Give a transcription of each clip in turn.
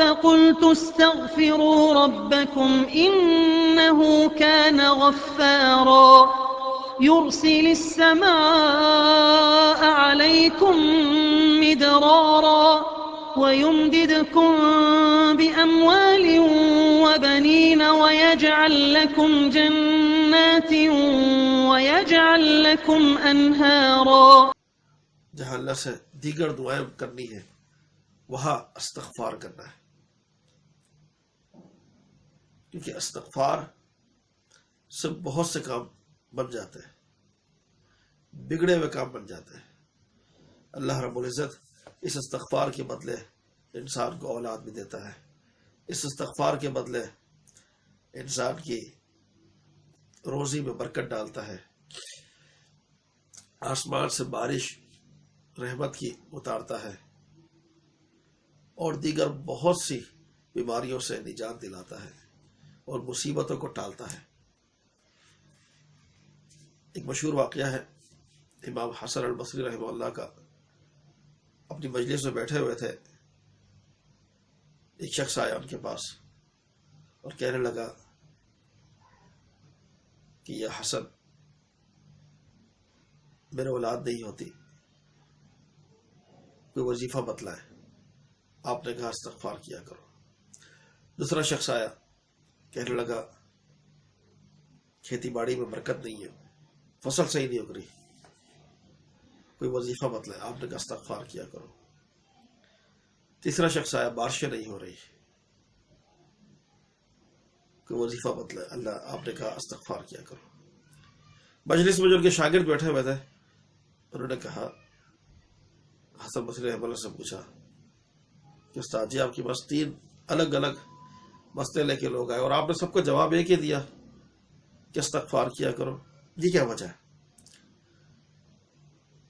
فقلت استغفروا ربكم إنه كان غفارا يرسل السماء عليكم مدرارا ويمددكم بأموال وبنين ويجعل لكم جنات ويجعل لكم أنهارا. جہاں اللہ سے دیگر دعائیں کرنی ہے وہاں استغفار کرنا ہے، کیونکہ استغفار سے بہت سے کام بن جاتے ہیں، بگڑے ہوئے کام بن جاتے ہیں. اللہ رب العزت اس استغفار کے بدلے انسان کو اولاد بھی دیتا ہے، اس استغفار کے بدلے انسان کی روزی میں برکت ڈالتا ہے، آسمان سے بارش رحمت کی اتارتا ہے، اور دیگر بہت سی بیماریوں سے نجات دلاتا ہے اور مصیبتوں کو ٹالتا ہے. ایک مشہور واقعہ ہے، امام حسن البصری رحمہ اللہ کا اپنی مجلس میں بیٹھے ہوئے تھے، ایک شخص آیا ان کے پاس اور کہنے لگا کہ یہ حسن میرے اولاد نہیں ہوتی، کوئی وظیفہ بتلائے. آپ نے کہا استغفار کیا کرو. دوسرا شخص آیا، کہنے لگا کھیتی باڑی میں برکت نہیں ہے، فصل صحیح نہیں اگ رہی، کوئی وظیفہ بتلائے. آپ نے کہا استغفار کیا کرو. تیسرا شخص آیا، بارشیں نہیں ہو رہی، کوئی وظیفہ بتلائے. آپ نے کہا استغفار کیا کرو. مجلس میں جو ان کے شاگرد بیٹھے ہوئے تھے انہوں نے کہا، حسن بصری رحمہ اللہ سے پوچھا کہ استاد جی آپ کے پاس 3 الگ الگ مسئلے لے کے لوگ آئے اور آپ نے سب کو جواب ایک ہی دیا کہ استغفار کیا کرو، یہ کیا وجہ ہے؟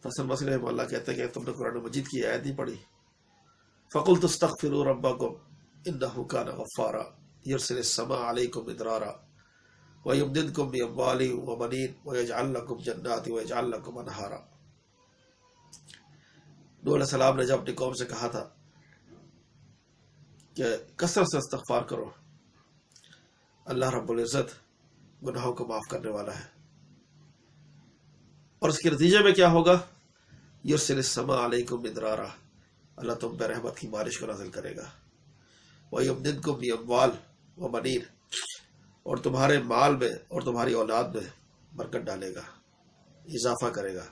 حسن بصری رحمہ اللہ کہتے ہیں کہ تم نے قرآن مجید کی آیت نہیں پڑھی، فَقُلْتُ اسْتَغْفِرُوا رَبَّكُمْ إِنَّهُ كَانَ غَفَّارًا يُرْسِلِ السَّمَاءَ عَلَيْكُمْ مِدْرَارًا وَيُمْدِدْكُمْ بِأَمْوَالٍ وَبَنِينَ وَيَجْعَلْ لَكُمْ جَنَّاتٍ وَيَجْعَلْ لَكُمْ أَنْهَارًا. نوح علیہ السلام نے جب اپنی قوم سے کہا تھا کہ کثرت سے استغفار کرو، اللہ رب العزت گناہوں کو معاف کرنے والا ہے، اور اس کے نتیجے میں کیا ہوگا؟ یرسل السماء علیکم مدرارا، اللہ تم پہ رحمت کی بارش کو نازل کرے گا. وَيُمْدِدْكُمْ بِأَمْوَالٍ وَبَنِينَ، اور تمہارے مال میں اور تمہاری اولاد میں برکت ڈالے گا، اضافہ کرے گا.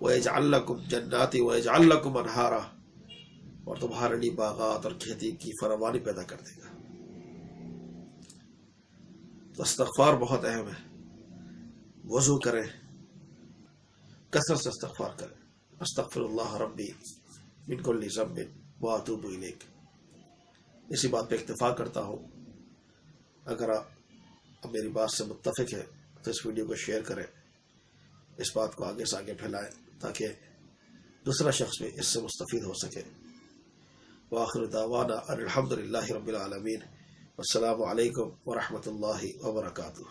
وَيَجْعَلْ لَكُمْ جَنَّاتٍ وَيَجْعَلْ لَكُمْ أَنْهَارًا، اور تمہارے لیے باغات اور کھیتی کی فراوانی پیدا کر دے گا. تو استغفار بہت اہم ہے. وضو کریں، کثرت سے استغفار کریں. استغفر اللہ ربی من کل ذنب واتوب الیک. اسی بات پہ اکتفا کرتا ہوں. اگر آپ میری بات سے متفق ہے تو اس ویڈیو کو شیئر کریں، اس بات کو آگے سے آگے پھیلائیں تاکہ دوسرا شخص بھی اس سے مستفید ہو سکے. وآخر دعوانا ان الحمد للہ رب العالمین. والسلام علیکم ورحمۃ اللہ وبرکاتہ.